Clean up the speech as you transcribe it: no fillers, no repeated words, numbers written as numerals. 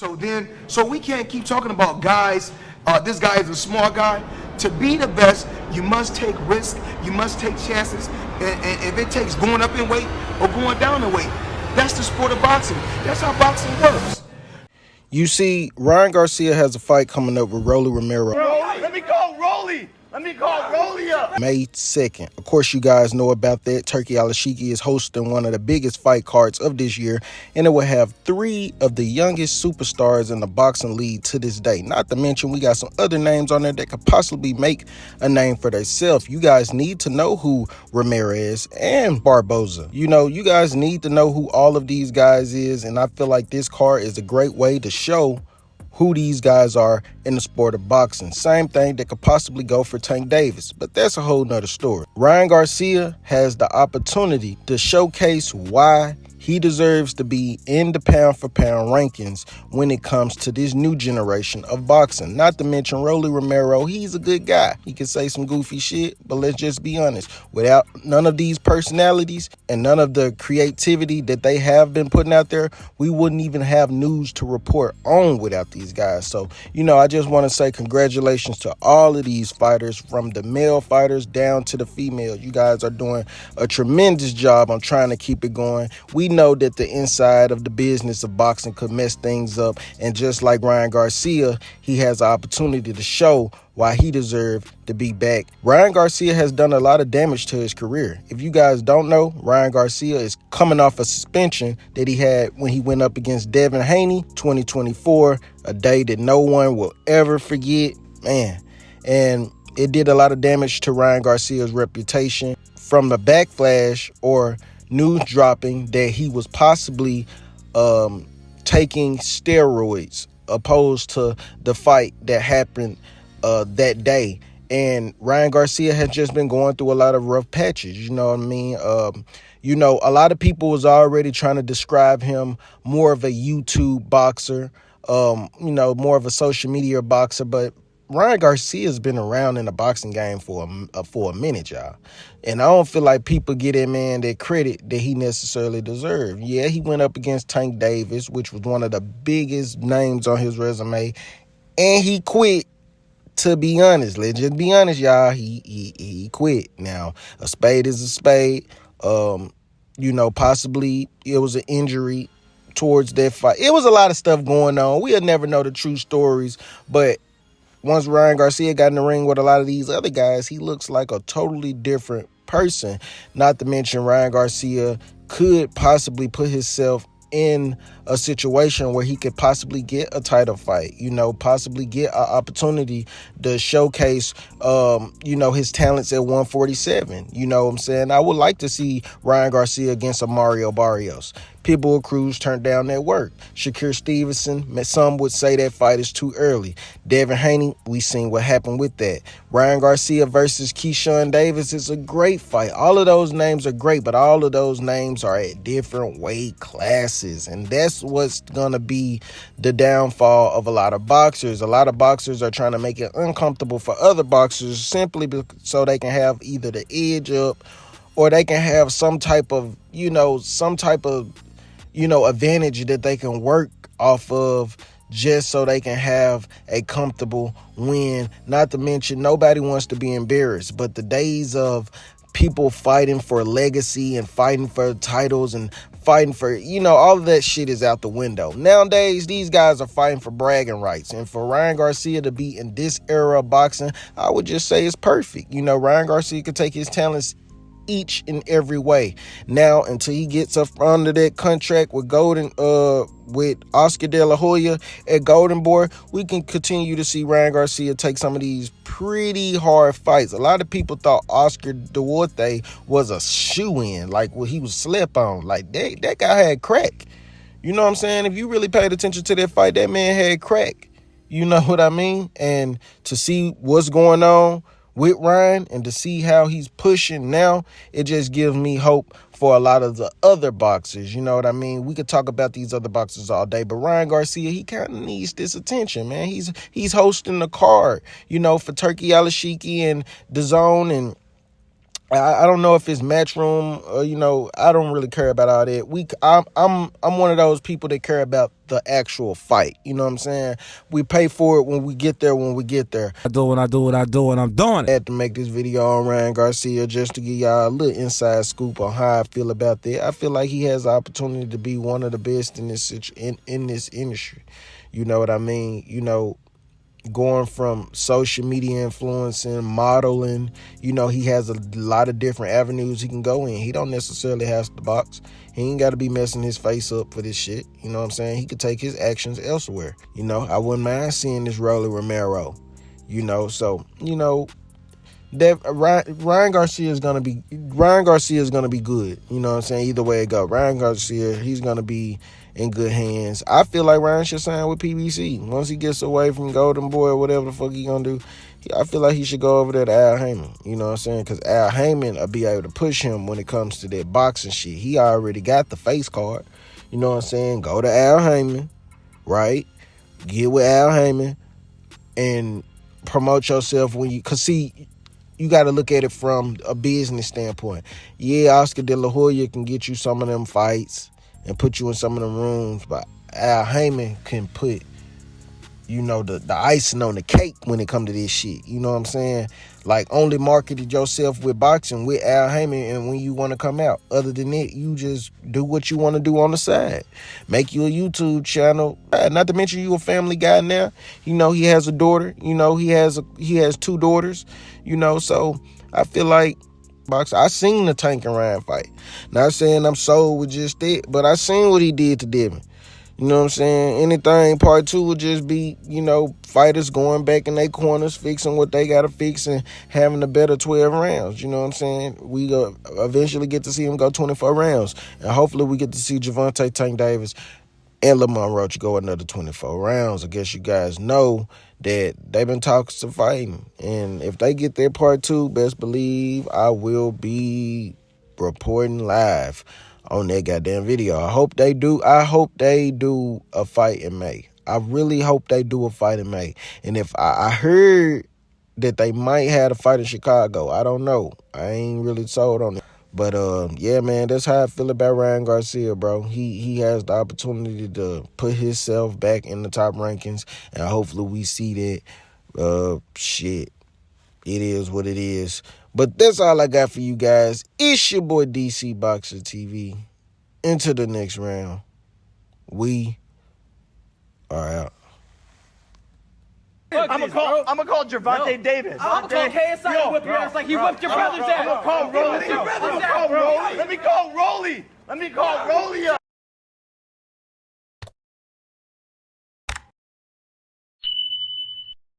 So we can't keep talking about guys. This guy is a smart guy. To be the best, you must take risks. You must take chances. And if it takes going up in weight or going down in weight, that's the sport of boxing. That's how boxing works. You see, Ryan Garcia has a fight coming up with Rolly Romero. Let me call Rolly. Let me call Rolly up. May 2nd. Of course, you guys know about that. Turkey Al-Ashiki is hosting one of the biggest fight cards of this year, and it will have 3 of the youngest superstars in the boxing league to this day. Not to mention, we got some other names on there that could possibly make a name for themselves. You guys need to know who Ramirez and Barboza. You guys need to know who all of these guys is, and I feel like this card is a great way to show who these guys are in the sport of boxing. Same thing that could possibly go for Tank Davis, but that's a whole nother story. Ryan Garcia has the opportunity to showcase why he deserves to be in the pound-for-pound rankings when it comes to this new generation of boxing. Not to mention Rolly Romero, he's a good guy. He can say some goofy shit, but let's just be honest. Without none of these personalities and none of the creativity that they have been putting out there, we wouldn't even have news to report on without these guys. So, I just want to say congratulations to all of these fighters, from the male fighters down to the female. You guys are doing a tremendous job on trying to keep it going. We know that the inside of the business of boxing could mess things up, and just like Ryan Garcia, he has an opportunity to show why he deserved to be back. Ryan Garcia has done a lot of damage to his career. If you guys don't know, Ryan Garcia is coming off a suspension that he had when he went up against Devin Haney 2024, a day that no one will ever forget, man. And it did a lot of damage to Ryan Garcia's reputation from the backlash or news dropping that he was possibly taking steroids opposed to the fight that happened that day. And Ryan Garcia has just been going through a lot of rough patches, you know what I mean? A lot of people was already trying to describe him more of a YouTube boxer, more of a social media boxer, but Ryan Garcia has been around in the boxing game for a minute, y'all. And I don't feel like people get that man that credit that he necessarily deserved. Yeah, he went up against Tank Davis, which was one of the biggest names on his resume, and he quit. To be honest, let's just be honest, y'all. He quit. Now, a spade is a spade. Possibly it was an injury towards that fight. It was a lot of stuff going on. We'll never know the true stories, but once Ryan Garcia got in the ring with a lot of these other guys, he looks like a totally different person. Not to mention Ryan Garcia could possibly put himself in a situation where he could possibly get a title fight, possibly get an opportunity to showcase, his talents at 147. You know what I'm saying? I would like to see Ryan Garcia against a Mario Barrios. Pitbull Cruz turned down that work. Shakur Stevenson, some would say that fight is too early. Devin Haney, we seen what happened with that. Ryan Garcia versus Keyshawn Davis is a great fight. All of those names are great, but all of those names are at different weight classes, and that's what's gonna be the downfall of a lot of boxers. A lot of boxers are trying to make it uncomfortable for other boxers simply so they can have either the edge up or they can have some type of advantage that they can work off of just so they can have a comfortable win. Not to mention, nobody wants to be embarrassed, but the days of people fighting for legacy and fighting for titles and fighting for, all of that shit is out the window. Nowadays, these guys are fighting for bragging rights. And for Ryan Garcia to be in this era of boxing, I would just say it's perfect. Ryan Garcia could take his talents each and every way. Now, until he gets up under that contract with with Oscar De La Hoya at Golden Boy, we can continue to see Ryan Garcia take some of these pretty hard fights. A lot of people thought Oscar Duarte was a shoe-in, like he was slept on. Like that guy had crack. You know what I'm saying? If you really paid attention to that fight, that man had crack. You know what I mean? And to see what's going on with Ryan and to see how he's pushing now, it just gives me hope for a lot of the other boxers. You know what I mean? We could talk about these other boxers all day, but Ryan Garcia, he kind of needs this attention, man. He's hosting the card, for Turkey Al-Ashiki and DAZN and I don't know if it's Matchroom or, you know, I don't really care about all that. I'm one of those people that care about the actual fight. You know what I'm saying? We pay for it when we get there. I do what I do, and I'm doing it. I had to make this video on Ryan Garcia just to give y'all a little inside scoop on how I feel about that. I feel like he has the opportunity to be one of the best in this industry. You know what I mean? You know, going from social media influencing, modeling, you know, he has a lot of different avenues he can go in. He don't necessarily have to box. He ain't got to be messing his face up for this shit. You know what I'm saying? He could take his actions elsewhere. You know, I wouldn't mind seeing this Rolly Romero. You know, so, you know, that Ryan Garcia is gonna be good. You know what I'm saying? Either way it go, Ryan Garcia, he's gonna be in good hands. I feel like Ryan should sign with PBC once he gets away from Golden Boy or whatever the fuck he gonna do. I feel like he should go over there to Al Heyman. You know what I'm saying? Because Al Heyman will be able to push him when it comes to that boxing shit. He already got the face card. You know what I'm saying? Go to Al Heyman, right? Get with Al Heyman and promote yourself when you, cause see, you got to look at it from a business standpoint. Yeah, Oscar De La Hoya can get you some of them fights and put you in some of them rooms, but Al Heyman can put, you know, the icing on the cake when it come to this shit. You know what I'm saying? Like, only marketed yourself with boxing with Al Heyman and when you want to come out. Other than that, you just do what you want to do on the side. Make you a YouTube channel. Not to mention you a family guy now. You know, he has a daughter. You know, he has 2 daughters. You know, so I feel like boxing. I seen the Tank and Ryan fight. Not saying I'm sold with just that, but I seen what he did to Devin. You know what I'm saying? Anything part 2 would just be, you know, fighters going back in their corners, fixing what they got to fix and having a better 12 rounds. You know what I'm saying? We go eventually get to see him go 24 rounds. And hopefully we get to see Gervonta Tank Davis and Lamont Roach go another 24 rounds. I guess you guys know that they've been talking to fighting. And if they get their part 2, best believe I will be reporting live on that goddamn video. I hope they do a fight in May. I really hope they do a fight in May. And if I heard that they might have a fight in Chicago, I don't know. I ain't really sold on it. But yeah, man, that's how I feel about Ryan Garcia, bro. He has the opportunity to put himself back in the top rankings, and hopefully we see that. Shit, it is what it is. But that's all I got for you guys. It's your boy DC Boxer TV. Into the next round. We are out. I'm gonna call Gervonta Davis. I'm gonna call KSI and whip your ass like he whipped your brother's ass. I'm gonna call Rolly. Let me call Rolly up.